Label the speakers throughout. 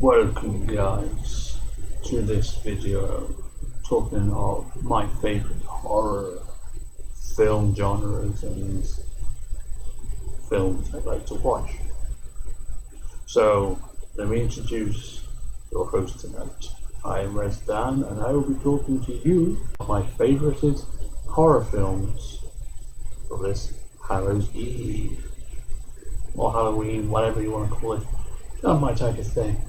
Speaker 1: Welcome guys to this video talking of my favorite horror film genres and films I like to watch. So let me introduce your host tonight. I am Res Dan and I will be talking to you about my favorited horror films for this Hallows Eve or Halloween, whatever you want to call it. Not my type of thing.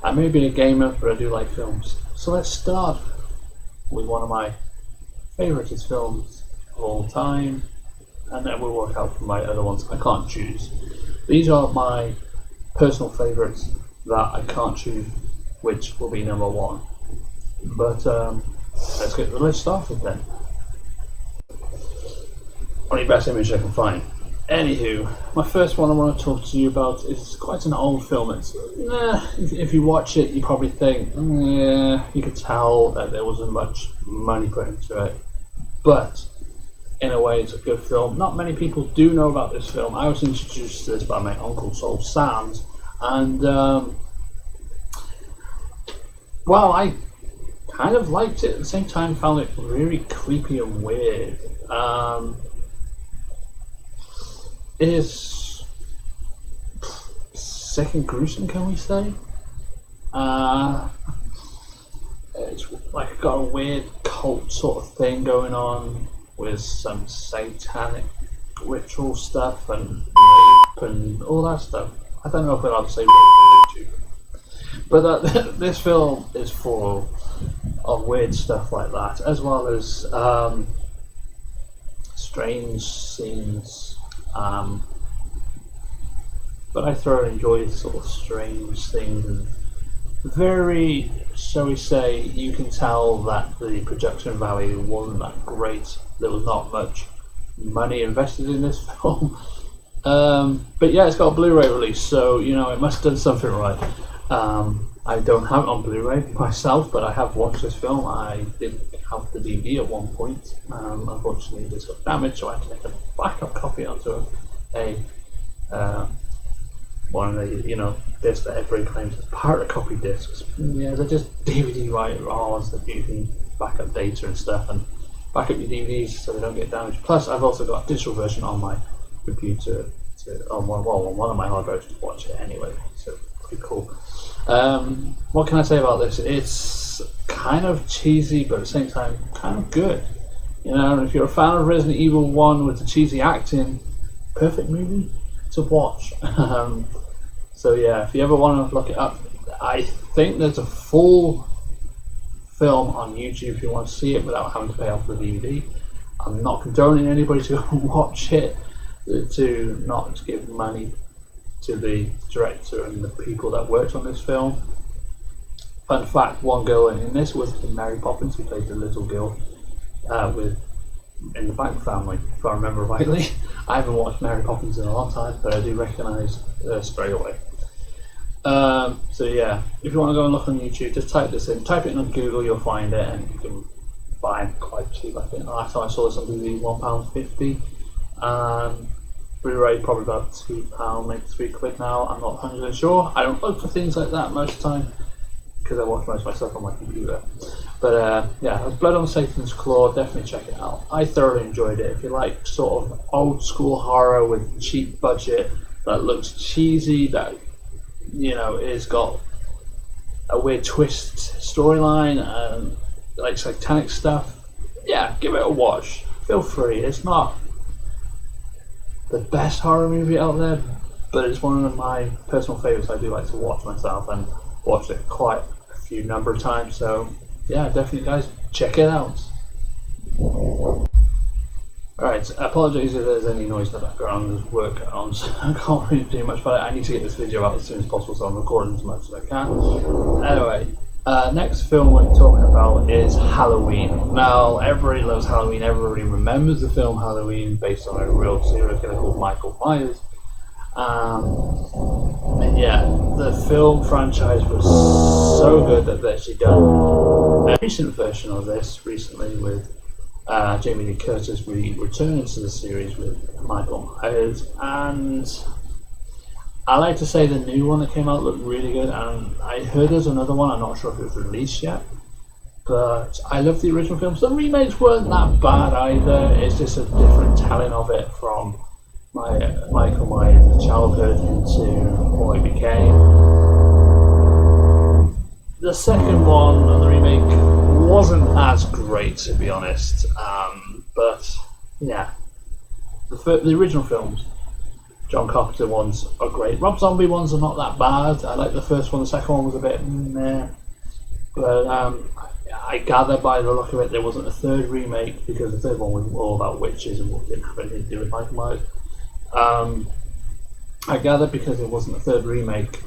Speaker 1: I may be a gamer, but I do like films. So let's start with one of my favourite films of all time, and then we'll work out from my other ones I can't choose. These are my personal favourites that I can't choose which will be number one. But let's get the list started then. Only best image I can find. Anywho, my first one I want to talk to you about is quite an old film. It's if you watch it, you probably think, you could tell that there wasn't much money put into it. But in a way, it's a good film. Not many people do know about this film. I was introduced to this by my uncle Soul Sands, and well, I kind of liked it. At the same time, found it really creepy and weird. It is sick and gruesome, can we say? It's like got a weird cult sort of thing going on with some satanic ritual stuff and rape and all that stuff. I don't know if we're allowed to say rape on YouTube, but this film is full of weird stuff like that, as well as strange scenes. But I thoroughly enjoy sort of strange things and very, shall we say, you can tell that the production value wasn't that great. There was not much money invested in this film. But yeah, it's got a Blu-ray release, so you know it must have done something right. I don't have it on Blu-ray myself, but I have watched this film. I did have the DVD at one point. Unfortunately, this got damaged, so I had to make a backup copy onto a one of the discs that everybody claims is part of copy discs. Yeah, they're just DVD writers that you can back up data and stuff and back up your DVDs so they don't get damaged. Plus, I've also got a digital version on my computer on one of my hard drives to watch it anyway. So pretty cool. What can I say about this? It's kind of cheesy, but at the same time, kind of good. You know, if you're a fan of Resident Evil 1 with the cheesy acting, perfect movie to watch. So yeah, if you ever want to look it up, I think there's a full film on YouTube if you want to see it without having to pay off the DVD. I'm not condoning anybody to watch it, to not give money to the director and the people that worked on this film. Fun fact, one girl in this was Mary Poppins, who played the little girl in the Bank Family, if I remember rightly. I haven't watched Mary Poppins in a long time, but I do recognise her straight away. So yeah, if you want to go and look on YouTube, just type this in. Type it in on Google, you'll find it, and you can buy it quite cheap. I think the last time I saw this on DVD, £1.50. Blu-ray probably about £2, maybe £3 now. I'm not 100% sure. I don't look for things like that most of the time because I watch most of my stuff on my computer. But yeah, Blood on Satan's Claw, definitely check it out. I thoroughly enjoyed it. If you like sort of old school horror with cheap budget that looks cheesy, that is got a weird twist storyline and like satanic stuff, yeah, give it a watch. Feel free. It's not the best horror movie out there, but it's one of my personal favorites. I do like to watch myself and watched it quite a few number of times, so yeah, definitely guys, check it out. Alright, apologies if there's any noise in the background. There's work on, so I can't really do much about it. I need to get this video out as soon as possible, so I'm recording as much as I can. Anyway, next film we're talking about is Halloween. Now, everybody loves Halloween. Everybody remembers the film Halloween, based on a real serial killer called Michael Myers. And yeah, the film franchise was so good that they've actually done a recent version of this recently with Jamie Lee Curtis returning to the series with Michael Myers, and I like to say the new one that came out looked really good, and I heard there's another one. I'm not sure if it was released yet, but I love the original films. The remakes weren't that bad either. It's just a different telling of it from Michael Myers' childhood into what he became. The second one, the remake, wasn't as great, to be honest. But yeah, the original films, John Carpenter ones, are great. Rob Zombie ones are not that bad. I like the first one. The second one was a bit meh. But I gather by the look of it, there wasn't a third remake because the third one was all about witches and what didn't have anything to do with Michael Myers. I gather because it wasn't a third remake,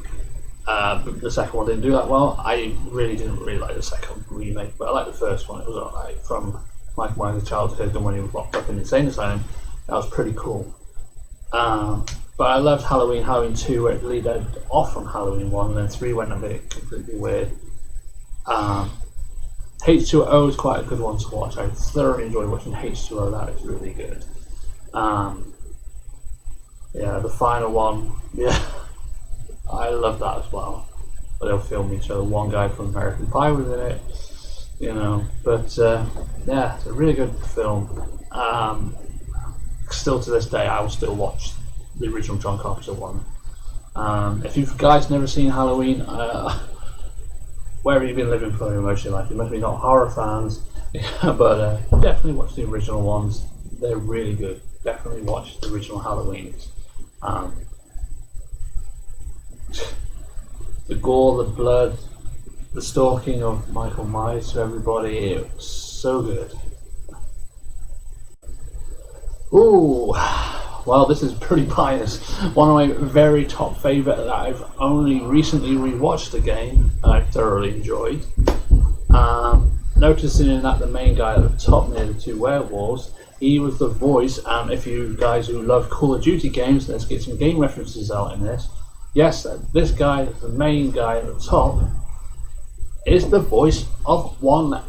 Speaker 1: the second one didn't do that well. I really didn't like the second remake, but I liked the first one. It was alright. From Michael Myers' childhood and when he was locked up in the insane asylum, that was pretty cool. But I loved Halloween 2, where it leaded off from Halloween 1, and then 3 went a bit completely weird. H2O is quite a good one to watch. I thoroughly enjoy watching H2O. That is really good. Yeah, the final one, yeah, I love that as well. But they'll film each other. One guy from American Pie was in it, you know. But yeah, it's a really good film. Still to this day, I will still watch the original John Carpenter one. If you guys never seen Halloween, where have you been living for most of your life? You must be not horror fans, but definitely watch the original ones. They're really good. Definitely watch the original Halloweens. The gore, the blood, the stalking of Michael Myers to everybody, it was so good. Ooh, well, this is pretty biased. One of my very top favourite that I've only recently rewatched again, and I thoroughly enjoyed. Noticing that the main guy at the top near the two werewolves, he was the voice, and if you guys who love Call of Duty games, let's get some game references out in this. Yes, this guy, the main guy at the top, is the voice of one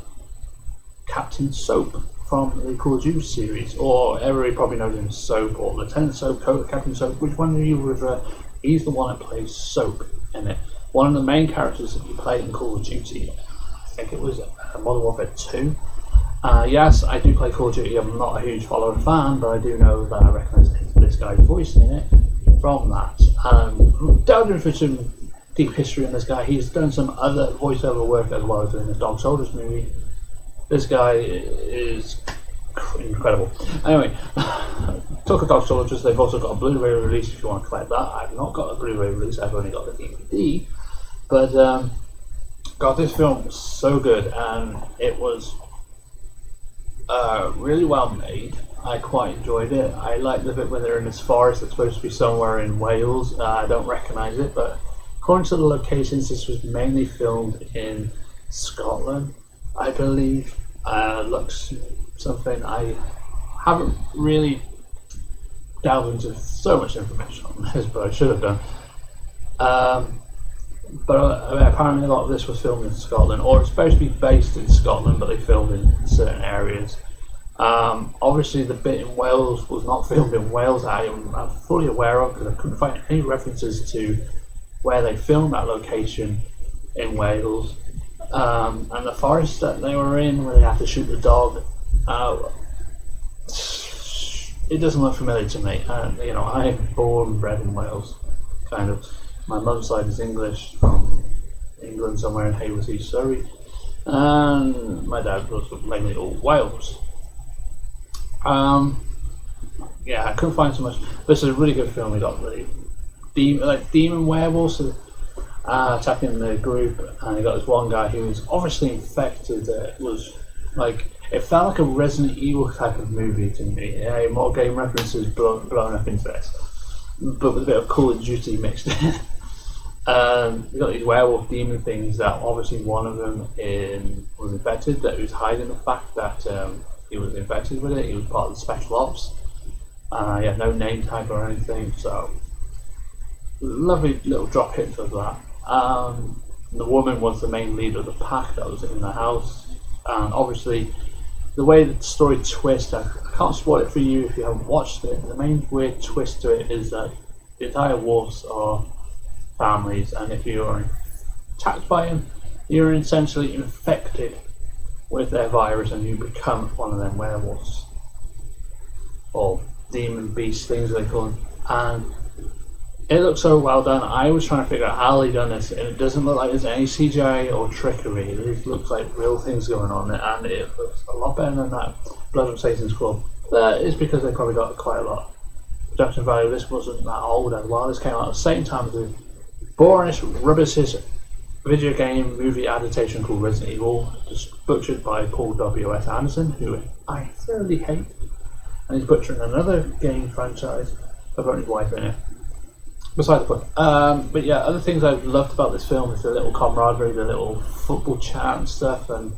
Speaker 1: Captain Soap from the Call of Duty series, or everybody probably knows him as Soap, or Lieutenant Soap, Captain Soap, which one of you prefer? He's the one that plays Soap in it. One of the main characters that you play in Call of Duty, I think it was Modern Warfare 2. Yes, I do play Call of Duty. I'm not a huge follower fan, but I do know that I recognise this guy's voice in it from that. Delving into some deep history on this guy, he's done some other voiceover work as well as in the Dog Soldiers movie. This guy is incredible. Anyway, talk of Dog Soldiers, they've also got a Blu-ray release if you want to collect that. I've not got a Blu-ray release, I've only got the DVD. But, God, this film was so good, and it was really well made. I quite enjoyed it. I like the bit where they're in this forest that's supposed to be somewhere in Wales. I don't recognise it, but according to the locations, this was mainly filmed in Scotland, I believe. Looks something I haven't really delved into so much information on this, but I should have done. But apparently a lot of this was filmed in Scotland, or it's supposed to be based in Scotland, but they filmed in certain areas. Obviously the bit in Wales was not filmed in Wales. I'm fully aware of, because I couldn't find any references to where they filmed that location in Wales. And the forest that they were in, where they had to shoot the dog, it doesn't look familiar to me. You know, I'm born and bred in Wales, kind of. My mum's side is English, from England, somewhere in Haywards, Surrey, and my dad was mainly all Wales. Yeah, I couldn't find so much. This is a really good film. We got the demon werewolves attacking the group, and you got this one guy who was obviously infected. It was like, it felt like a Resident Evil type of movie to me. Yeah, more game references blown up into this, but with a bit of Call of Duty mixed in. You got these werewolf demon things that obviously one of them was infected, that was hiding the fact that he was infected with it. He was part of the special ops. He had no name tag or anything, so lovely little drop hits of that. The woman was the main leader of the pack that was in the house, and obviously the way that the story twists, I can't spoil it for you if you haven't watched it. The main weird twist to it is that The entire wolves are families, and if you are attacked by them, you're essentially infected with their virus and you become one of them werewolves. Or demon beast things they call them. And it looks so well done. I was trying to figure out how they done this, and it doesn't look like there's any CGI or trickery. It looks like real things going on, and it looks a lot better than that Blood of Satan's Claw. That is because they probably got quite a lot of production value. This wasn't that old as well. This came out at the same time as the boringest, rubbishest video game movie adaptation called Resident Evil, just butchered by Paul W.S. Anderson, who I thoroughly hate. And he's butchering another game franchise. I've got his wife in it. Beside the point. But yeah, other things I've loved about this film is the little camaraderie, the little football chat and stuff, and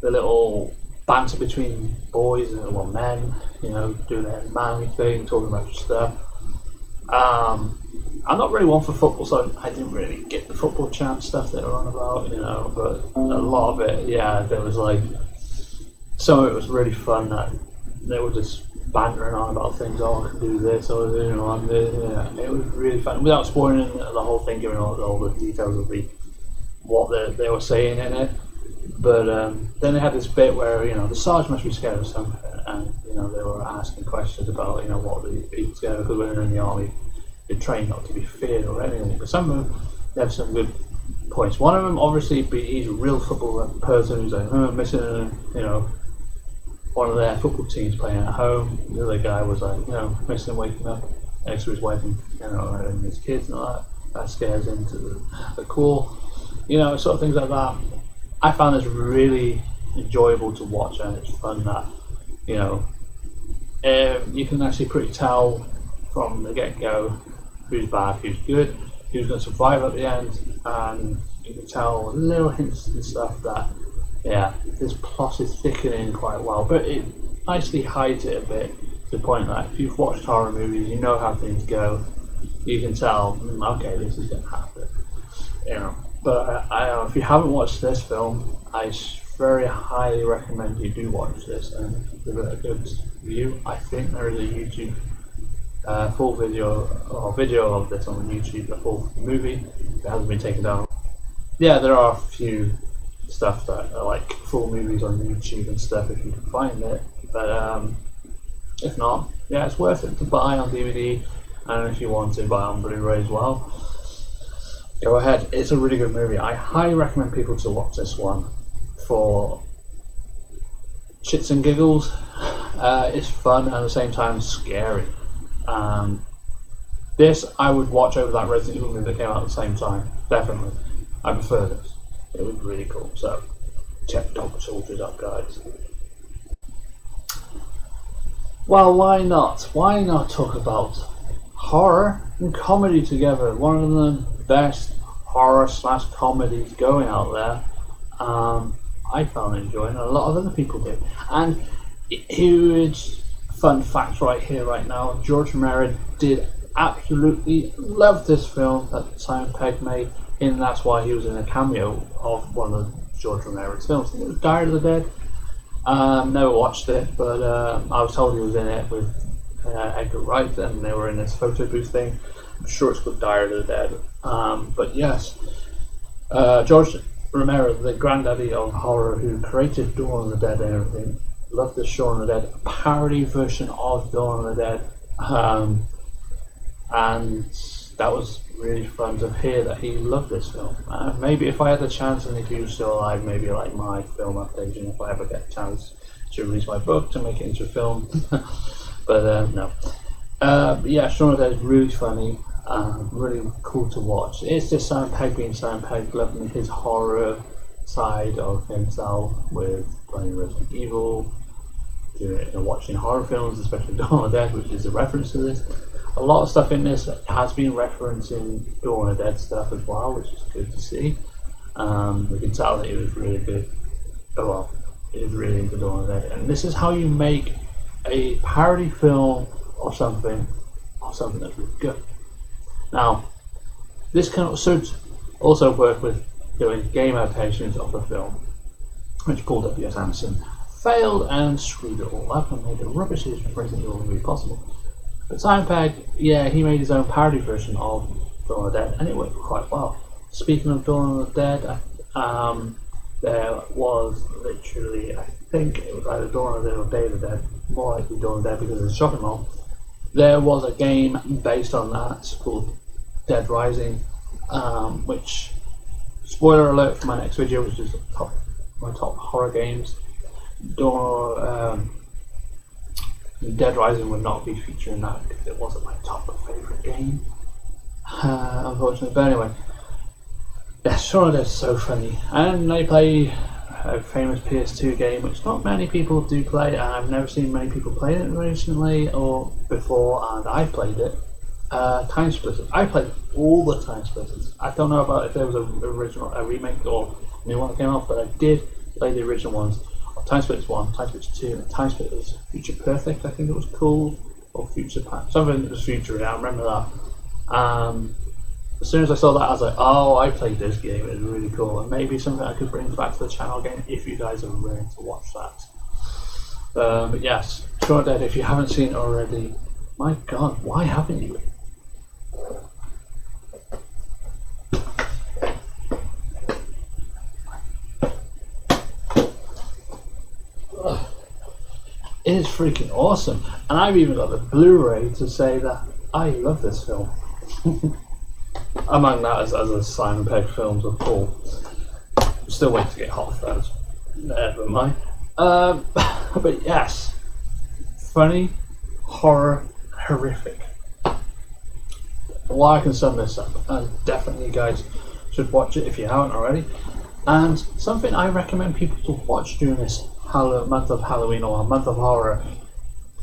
Speaker 1: the little banter between boys and men, doing their manly thing, talking about stuff. I'm not really one for football, so I didn't really get the football chat stuff they were on about, but a lot of it, there was some of it was really fun that they were just bantering on about things. I can do this, or I'm this. It was really fun without spoiling the whole thing, giving all the details of what they were saying in it. But then they had this bit where the Sarge must be scared of something, and they were asking questions about what they'd be scared of, because when they're in the army, they're trained not to be feared or anything. But some of them they have some good points. One of them, obviously, he's a real football person who's missing one of their football teams playing at home. The other guy was missing waking up next to his wife and his kids and all that. That scares him to the core. Sort of things like that. I found this really enjoyable to watch, and it's fun that you can actually pretty tell from the get-go who's bad, who's good, who's going to survive at the end, and you can tell little hints and stuff that this plot is thickening quite well, but it nicely hides it a bit to the point that if you've watched horror movies, you know how things go. You can tell, okay, this is going to happen. But if you haven't watched this film, I very highly recommend you do watch this and give it a good view. I think there is a YouTube full video of this on YouTube, the full movie. It hasn't been taken down. Yeah, there are a few stuff that are like full movies on YouTube and stuff if you can find it. But if not, it's worth it to buy on DVD, and if you want to buy on Blu-ray as well, go ahead. It's a really good movie. I highly recommend people to watch this one for shits and giggles. It's fun and at the same time scary. This I would watch over that Resident Evil movie that came out at the same time. Definitely. I prefer this. It was really cool. So check Dog Soldiers up, guys. Well, why not? Why not talk about horror and comedy together? One of the best horror / comedies going out there. I found enjoying, a lot of other people did. And huge fun fact right here, right now, George Romero did absolutely love this film that Simon Pegg made, and that's why he was in a cameo of one of George Romero's films. I think it was Diary of the Dead. Never watched it, but I was told he was in it with Edgar Wright, and they were in this photo booth thing. I'm sure it's called Diary of the Dead. But yes, George Romero, the granddaddy of horror, who created Dawn of the Dead and everything, loved the Shaun of the Dead, a parody version of Dawn of the Dead. And that was really fun to hear that he loved this film. Maybe if I had the chance, and if he was still alive, maybe like my film updation, if I ever get a chance to release my book to make it into a film. But no. Shaun of the Dead is really funny, really cool to watch. It's just Simon Pegg being Simon Pegg, loving his horror side of himself with playing Resident Evil, watching horror films, especially Dawn of the Dead, which is a reference to this. A lot of stuff in this has been referencing Dawn of the Dead stuff as well, which is good to see. We can tell that he was really good. He was really into Dawn of the Dead. And this is how you make a parody film or something that's really good. Now, this can also work with doing game adaptations of the film, which Paul W.S. Anderson failed and screwed it all up and made the rubbishest Resident Evil movie possible. But Simon Pegg, yeah, he made his own parody version of Dawn of the Dead, and it worked quite well. Speaking of Dawn of the Dead, there was literally, I think it was either Dawn of the Dead or Day of the Dead, more likely Dawn of the Dead because of the shopping mall. There was a game based on that called Dead Rising, which, spoiler alert for my next video, which is my top horror games. Dead Rising would not be featuring that because it wasn't my top favourite game, unfortunately. But anyway, yeah, Shaun of the Dead is so funny, and they play a famous PS2 game which not many people do play, and I've never seen many people play it recently or before, and I played it. Time Splitters. I played all the Time Splitters. I don't know about if there was a remake or a new one that came out, but I did play the original ones. Time Splitters 1, Time Splitters 2, and Time Splitters Future Perfect, I think it was called, or Future Pack, something that was Future, I remember that. As soon as I saw that, I was like, oh, I played this game, it was really cool, and maybe something I could bring back to the channel again if you guys are willing to watch that. But yes, Shaun of the Dead, if you haven't seen it already, my god, why haven't you? It is freaking awesome, and I've even got the Blu-ray to say that I love this film. Among that, as a Simon Pegg films of Paul. I'm still waiting to get Hot Fuzz. Never mind. But yes, funny, horror, horrific. Why I can sum this up, and definitely you guys should watch it if you haven't already. And something I recommend people to watch during this month of Halloween or month of horror.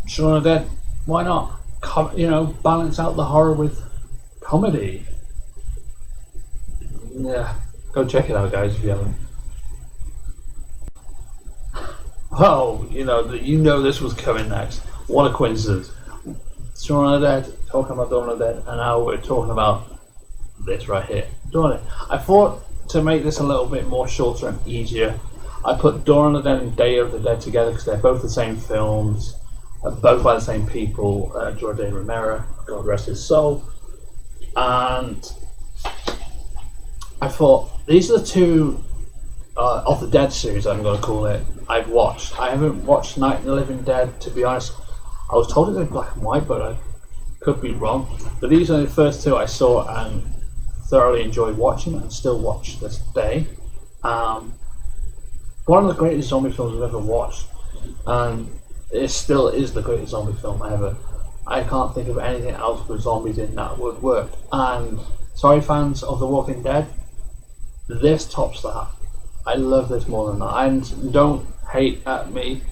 Speaker 1: Shaun of the Dead, why not? Balance out the horror with comedy. Yeah, go check it out, guys, if you haven't. Oh, you know this was coming next. What a coincidence. Shaun of the Dead, talking about Dawn of the Dead, and now we're talking about this right here. Dawn of the Dead. I thought to make this a little bit more shorter and easier, I put Dawn of the Dead and Day of the Dead together because they're both the same films, both by the same people, George A. Romero, God rest his soul. And I thought, these are the two of the Dead series, I'm going to call it, I've watched. I haven't watched Night of the Living Dead, to be honest. I was told it was black and white, but I could be wrong. But these are the first two I saw and thoroughly enjoyed watching and still watch this day. One of the greatest zombie films I've ever watched, and it still is the greatest zombie film ever. I can't think of anything else with zombies in that would work. And sorry, fans of The Walking Dead, this tops that. I love this more than that. And don't hate at me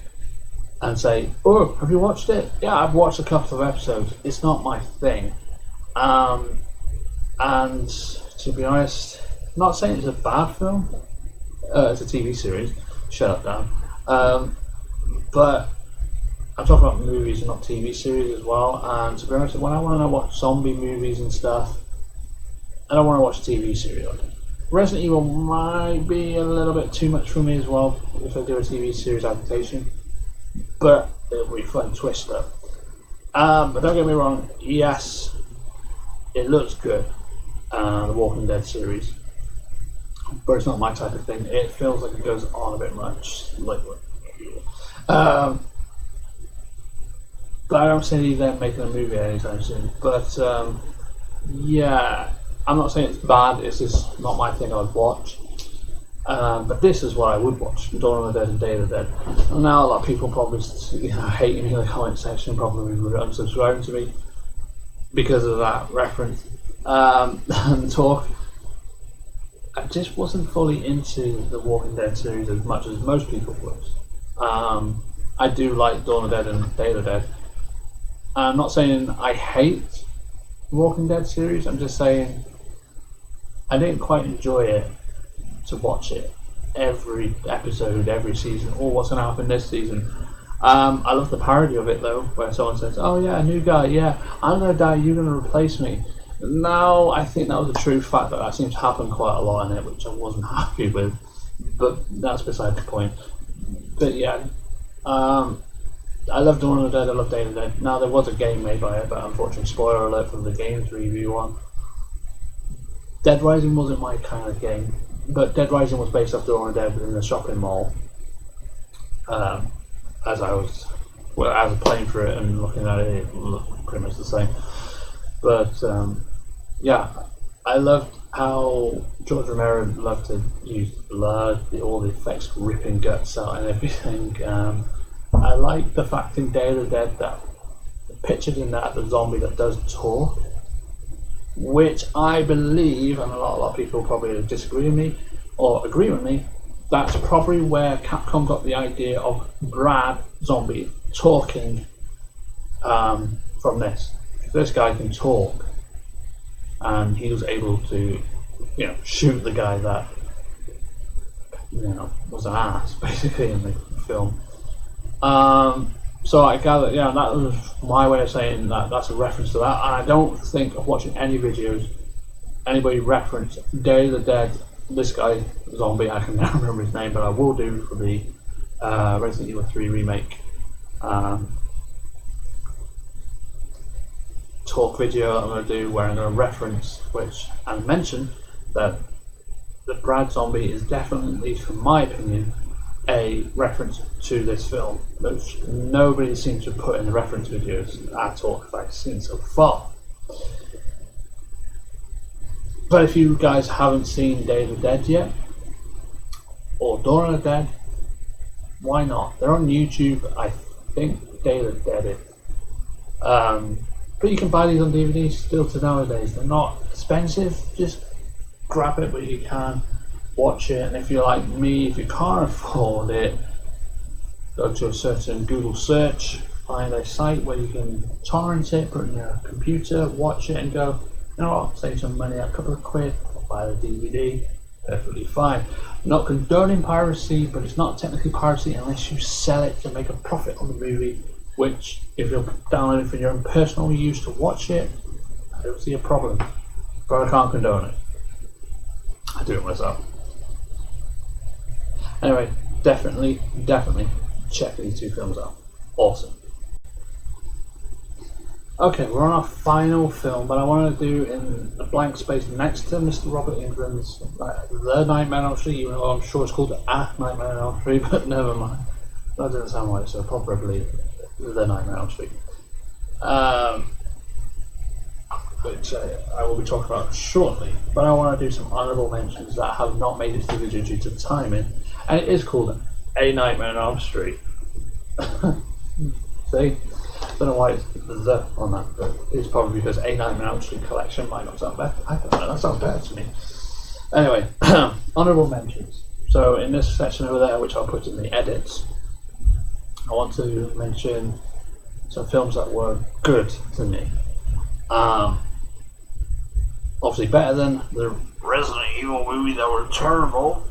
Speaker 1: and say, oh, have you watched it? Yeah, I've watched a couple of episodes. It's not my thing. And to be honest, I'm not saying it's a bad film. It's a TV series. Shut up, Dan. But I'm talking about movies and not TV series as well. And to be honest, when I want to watch zombie movies and stuff, I don't want to watch a TV series. Resident Evil might be a little bit too much for me as well if I do a TV series adaptation, but it'll be fun twist up. But don't get me wrong, yes, it looks good, the Walking Dead series, but it's not my type of thing. It feels like it goes on a bit much, but I don't see them making a movie anytime soon. But yeah, I'm not saying it's bad, it's just not my thing I'd watch. But this is what I would watch, Dawn of the Dead and Day of the Dead. And now a lot of people probably hating me in the comment section, probably unsubscribing to me because of that reference and talk. I just wasn't fully into the Walking Dead series as much as most people was. I do like Dawn of the Dead and Day of the Dead. I'm not saying I hate the Walking Dead series, I'm just saying I didn't quite enjoy it to watch it every episode, every season, or what's going to happen this season. I love the parody of it though, where someone says, oh yeah, a new guy, yeah, I'm going to die, you're going to replace me. Now, I think that was a true fact that seems to happen quite a lot in it, which I wasn't happy with, but that's beside the point. But yeah, I love Dawn of the Dead, I love Day of the Dead. Now, there was a game made by it, but unfortunately, spoiler alert from the games review on. Dead Rising wasn't my kind of game, but Dead Rising was based off Dawn of the Dead within the shopping mall. As I was playing through it and looking at it, it looked pretty much the same. But yeah, I loved how George Romero loved to use blood, all the effects, ripping guts out and everything. I like the fact in Day of the Dead that pictured in that the zombie that does talk, which I believe, and a lot of people probably disagree with me or agree with me, that's probably where Capcom got the idea of Brad Zombie talking from this. This guy can talk, and he was able to, shoot the guy that, was an ass basically in the film. So I gather, that was my way of saying that. That's a reference to that, and I don't think of watching any videos anybody reference Day of the Dead. This guy, zombie, I can never remember his name, but I will do for the Resident Evil 3 remake talk video that I'm going to do, where I'm going to reference and mention that the Brad Zombie is definitely, from my opinion, a reference to this film, which nobody seems to put in the reference videos at all, that I've seen so far. But if you guys haven't seen Day of the Dead yet, or Dawn of the Dead, why not? They're on YouTube, I think Day of the Dead is. But you can buy these on DVD still to nowadays. They're not expensive, just grab it where you can, watch it, and if you're like me, if you can't afford it, go to a certain Google search, find a site where you can torrent it, put it in your computer, watch it, and go, you know what, save some money, a couple of quid, buy the DVD, perfectly fine. I'm not condoning piracy, but it's not technically piracy unless you sell it to make a profit on the movie, which, if you're downloading for your own personal use to watch it, I don't see a problem, but I can't condone it. I do it myself. Anyway, definitely check these two films out. Awesome. Okay, we're on our final film, but I want to do in a blank space next to Mr. Robert England's The Nightmare on Elm Street, even though I'm sure it's called A Nightmare on Elm Street, but never mind. That doesn't sound right, so probably The Nightmare on Elm Street. Which I will be talking about shortly, but I want to do some honourable mentions that have not made it to the video due to timing, and it is called A Nightmare on Elm Street. See? Don't know why it's the on that, but it's probably because A Nightmare on Elm Street collection might not sound better. I don't know, that sounds better to me. Anyway, honourable mentions. So in this section over there, which I'll put in the edits, I want to mention some films that were good to me. Obviously better than the Resident Evil movie that were terrible.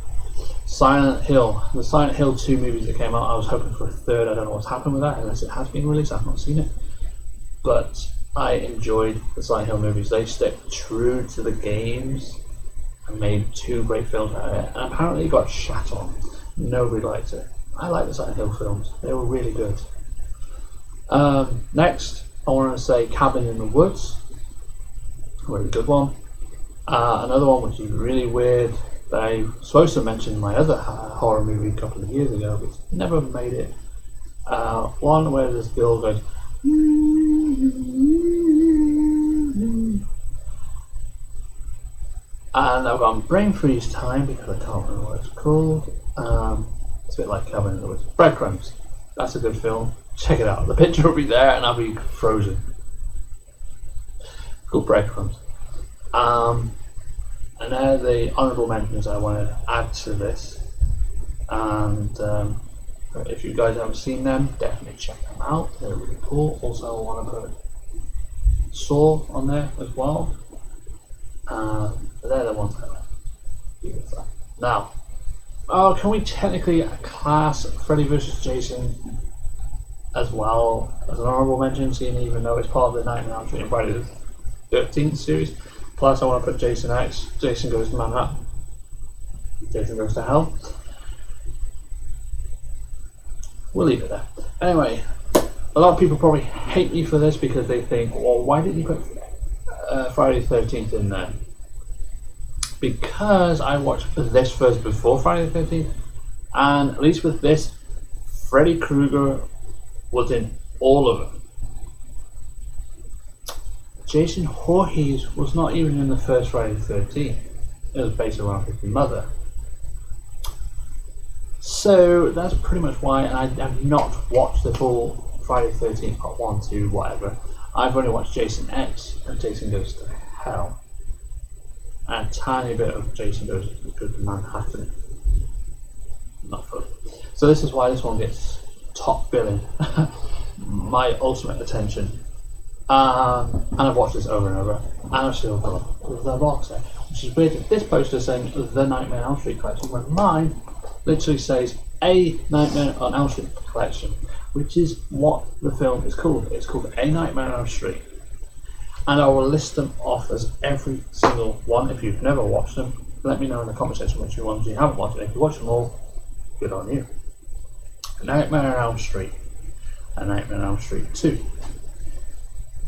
Speaker 1: Silent Hill. The Silent Hill 2 movies that came out, I was hoping for a third. I don't know what's happened with that, unless it has been released. I've not seen it. But I enjoyed the Silent Hill movies. They stuck true to the games and made two great films out of it. And apparently it got shat on. Nobody liked it. I like the Silent Hill films. They were really good. Next, I want to say Cabin in the Woods. A really good one. Another one which is really weird that I was supposed to mention in my other horror movie a couple of years ago, but never made it. One where this girl goes, and I've gone brain freeze time because I can't remember what it's called. It's a bit like Cabin in the Woods. Breadcrumbs. That's a good film. Check it out. The picture will be there and I'll be frozen. Called Breadcrumbs. And they're the honourable mentions I want to add to this. And if you guys haven't seen them, definitely check them out. They're really cool. Also, I want to put Saw on there as well. But they're the ones that I like. Now, can we technically class Freddy vs. Jason as well as an honourable mention, seeing even though it's part of the Nightmare on Elm Street and Friday the 13th series? Plus, I want to put Jason X. Jason Goes to Manhattan. Jason Goes to Hell. We'll leave it there. Anyway, A lot of people probably hate me for this because they think, well, why didn't you put Friday the 13th in there? Because I watched this first before Friday the 13th, and at least with this, Freddy Krueger was in all of them. Jason Voorhees was not even in the first Friday the 13th. It was based around his mother. So that's pretty much why I have not watched the full Friday the 13th part 1, 2, whatever. I've only watched Jason X and Jason Goes to Hell. And a tiny bit of Jason Goes to Manhattan. Not fun. So this is why this one gets top billing. My ultimate attention. And I've watched this over and over. And I've still got the box set. Which is weird. This poster is saying the Nightmare on Elm Street collection, when mine literally says A Nightmare on Elm Street collection, which is what the film is called. It's called A Nightmare on Elm Street. And I will list them off as every single one. If you've never watched them, let me know in the comment section which ones you haven't watched. If you watch them all, good on you. A Nightmare on Elm Street. A Nightmare on Elm Street 2.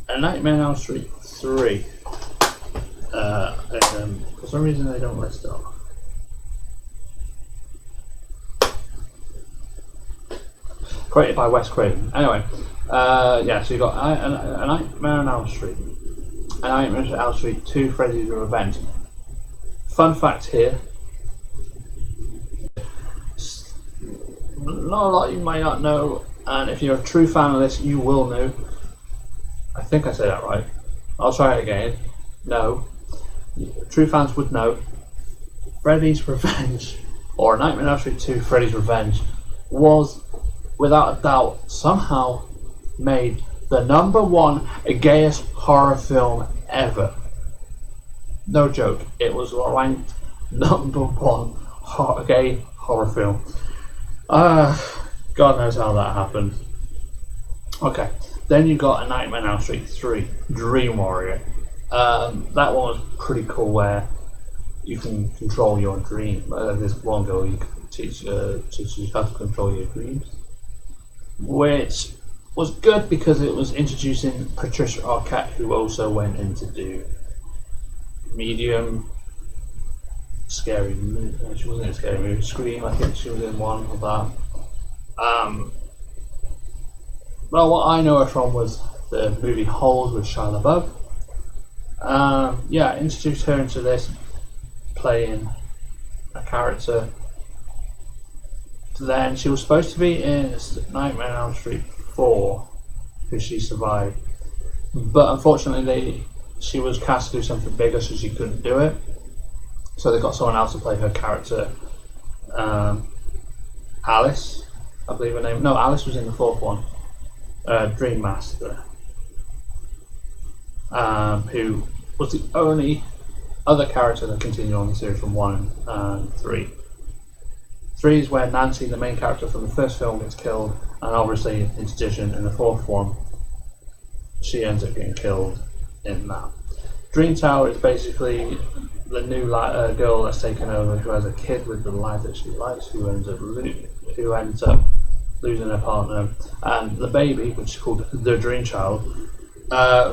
Speaker 1: A Nightmare on Elm Street 3. For some reason they don't list it off. Created by Wes Craven. Anyway, so you got a Nightmare on Elm Street. A Nightmare on Elm Street 2, Freddy's Revenge. Fun fact here. Not a lot you might not know, and if you're a true fan of this, you will know. I think I said that right. I'll try it again. No. True fans would know. Freddy's Revenge, or Nightmare on Elm Street 2, Freddy's Revenge, was, without a doubt, somehow made the #1 gayest horror film ever. No joke. It was ranked #1 gay horror film. God knows how that happened. Okay, then you got A Nightmare on Elm Street 3, Dream Warrior. That one was pretty cool, where you can control your dream. There's one girl you can teach you how to control your dreams, which was good because it was introducing Patricia Arquette, who also went in to do Medium, Scary Movie. She wasn't in a Scary Movie. Scream, I think she was in one of that. Well, what I know her from was the movie Holes with Shia LaBeouf. Introduced her into this, playing a character. Then she was supposed to be in Nightmare on Elm Street 4, because she survived. But unfortunately, she was cast to do something bigger, so she couldn't do it. So they got someone else to play her character. Alice, I believe her name. No, Alice was in the 4th one. Dream Master. Who was the only other character that continued on the series from 1 and 3. 3 is where Nancy, the main character from the first film, gets killed, and obviously in addition in the 4th one, she ends up getting killed in that. Dream Tower is basically the new girl that's taken over, who has a kid with the life that she likes, who ends up losing her partner, and the baby, which is called the Dream Child,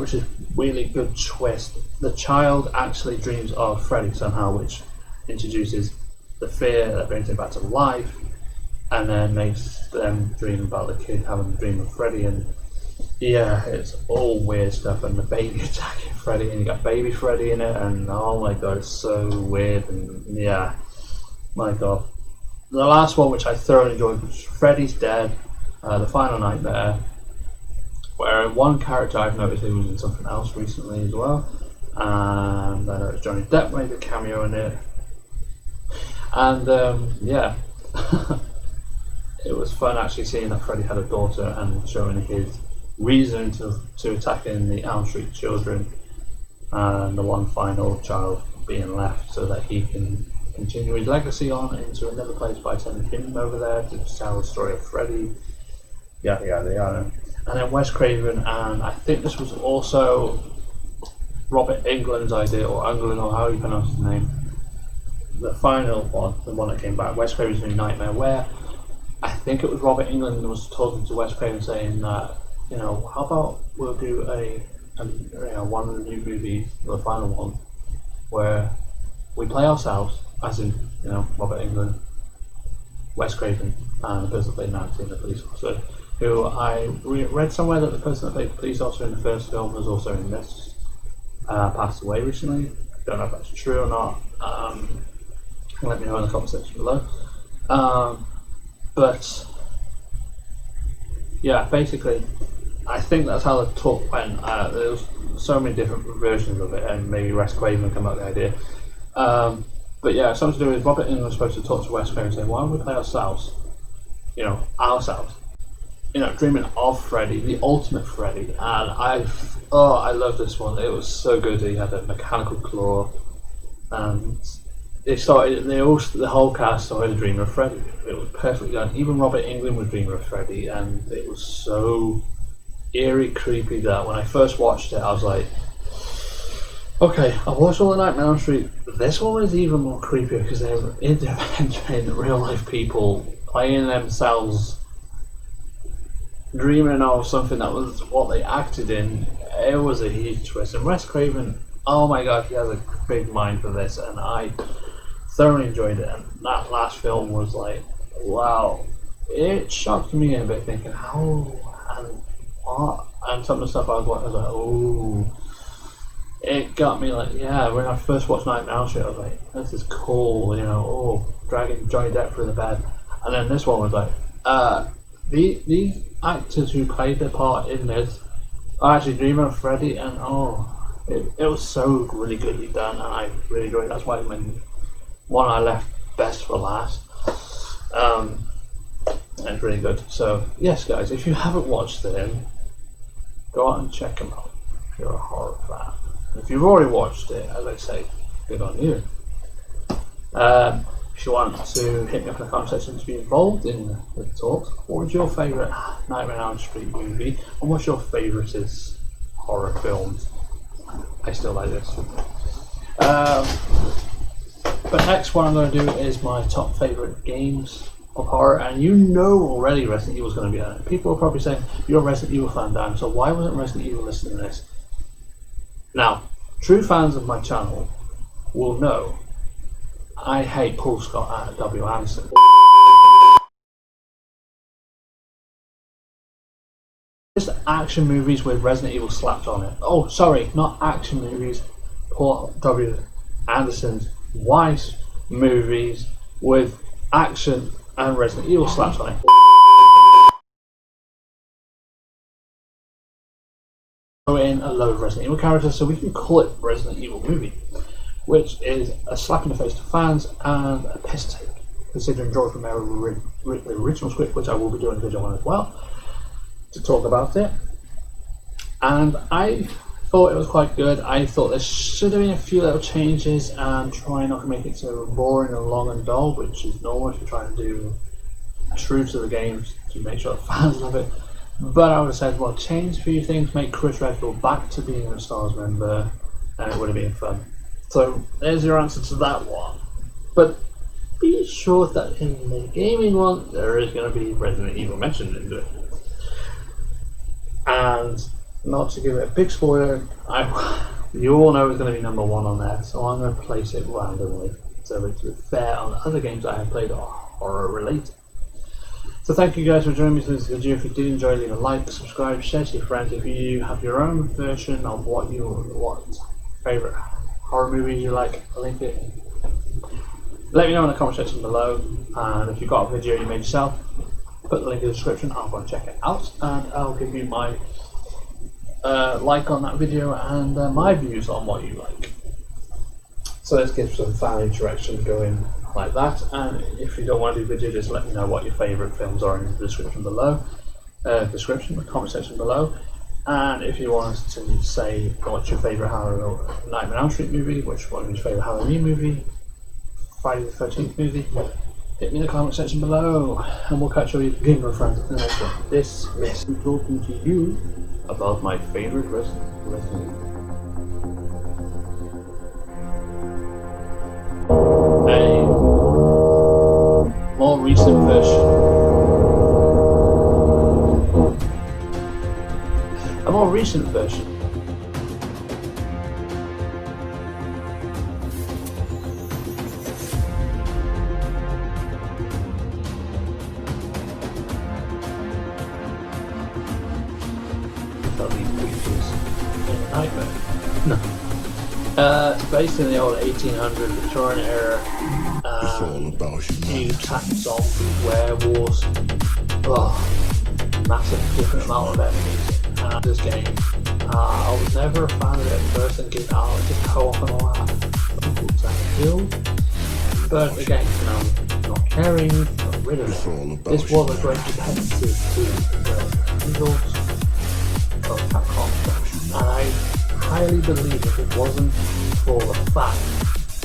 Speaker 1: which is really good twist. The child actually dreams of Freddy somehow, which introduces the fear that brings him back to life, and then makes them dream about the kid having a dream of Freddy. And yeah, it's all weird stuff, and the baby attacking Freddy, and you got baby Freddy in it, and oh my god, it's so weird. And yeah, my god. The last one, which I thoroughly enjoyed, was Freddy's Dead, The Final Nightmare, where one character I've noticed who was in something else recently as well, and I noticed Johnny Depp made a cameo in it. And it was fun actually seeing that Freddy had a daughter and showing his reason to attacking the Elm Street children, and the one final child being left so that he can continue his legacy on into another place by sending him over there to tell the story of Freddy. Yada yada yada. And then Wes Craven, and I think this was also Robert Englund's idea, or Englund, or how you pronounce his name. The final one, the one that came back, Wes Craven's New Nightmare, where I think it was Robert Englund was talking to Wes Craven saying that you know, how about we'll do one of the new movies, the final one, where we play ourselves, as in, you know, Robert Englund, Wes Craven, and the person that played Nancy, the police officer, who I read somewhere that the person that played the police officer in the first film was also in this. Passed away recently. Don't know if that's true or not. Let me know in the comment section below. But yeah, basically, I think that's how the talk went. There was so many different versions of it, and maybe Wes Craven came up with the idea. But yeah, something to do with Robert Englund was supposed to talk to Wes Craven and say, why don't we play ourselves? You know, ourselves. You know, dreaming of Freddy, the ultimate Freddy. And I love this one. It was so good. He had a mechanical claw. And the whole cast started dreaming of Freddy. It was perfectly done. Even Robert Englund was dreaming of Freddy. And it was so eerie, creepy that when I first watched it, I was like, okay, I've watched all the Nightmare on Elm Street. This one was even more creepy because they were interventing real life people playing themselves, dreaming of something that was what they acted in. It was a huge twist. And Wes Craven, oh my god, he has a big mind for this, and I thoroughly enjoyed it. And that last film was like, wow, it shocked me a bit, thinking how and what, and some of the stuff I was like, oh. It got me like, yeah, when I first watched Nightmare on Elm Street, I was like, this is cool, you know, dragging Johnny Depp through the bed. And then this one was like, the actors who played their part in this are actually dreaming of Freddy, and it was so really goodly done, and I really enjoyed it. That's why one I left best for last. And it's really good. So, yes, guys, if you haven't watched them, go out and check them out if you're a horror fan. If you've already watched it, as I say, good on you. If you want to hit me up in the comment section to be involved in the talks, what was your favourite Nightmare on Elm Street movie, and what's your favourite horror films? I still like this. But next, what I'm going to do is my top favourite games of horror, and you know already Resident Evil is going to be on it. People are probably saying, you're a Resident Evil fan, Dan, so why wasn't Resident Evil listening to this? Now, true fans of my channel will know I hate Paul Scott and W. Anderson. Just action movies with Resident Evil slapped on it. Oh, sorry, not action movies. Paul W. Anderson's wife's movies with action and Resident Evil slapped on it. In a load of Resident Evil characters, so we can call it Resident Evil movie, which is a slap in the face to fans and a piss take, considering George Romero wrote the original script, which I will be doing a video on as well to talk about it. And I thought it was quite good. I thought there should have been a few little changes and try not to make it so boring and long and dull, which is normal if you're trying to do true to the games to make sure the fans love it. But I would have said, well, change a few things, make Chris Redfield back to being a Stars member, and it would have been fun. So there's your answer to that one. But be sure that in the gaming one, there is going to be Resident Evil mentioned in it. And not to give it a big spoiler, you all know it's going to be number one on there, so I'm going to place it randomly, so it's fair on other games I have played are horror related. So thank you guys for joining me for this video. If you did enjoy, leave a like, subscribe, share to your friends. If you have your own version of what favourite horror movies you like, link it. Let me know in the comment section below, and if you've got a video you made yourself, put the link in the description. I'll go and check it out, and I'll give you my like on that video and my views on what you like. So let's get some fan interaction going like that. And if you don't want to do video, just let me know what your favourite films are in the description below, the comment section below. And if you want us to say what's your favourite Nightmare on Elm Street movie, which one is your favourite Halloween movie, Friday the 13th movie, hit me in the comment section below, and we'll catch up with you, gamer friends, in the next one. This is me talking to you about my favourite Resident Evil. A more recent version. recent version. These creatures in a nightmare. No. It's based in the old 1800 Victorian era.
Speaker 2: It's all about humanity.
Speaker 1: Mutants, zombies, werewolves. Oh, massive different amount of enemies in this game. I was never a fan of it at first, thinking, oh, it's just co-op and all that. People saying killed. But again, not caring, got rid of
Speaker 2: It's all
Speaker 1: it.
Speaker 2: about
Speaker 1: This was a great competitive to Eagles of Capcom. And I highly believe if it wasn't for the fact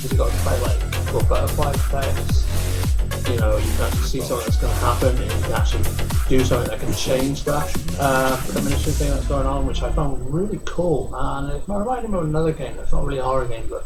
Speaker 1: that you got to play like for butterfly effects, you can actually see something that's going to happen, and you can actually do something that can change that premonition thing that's going on, which I found really cool. And it reminded me of another game that's not really a horror game, but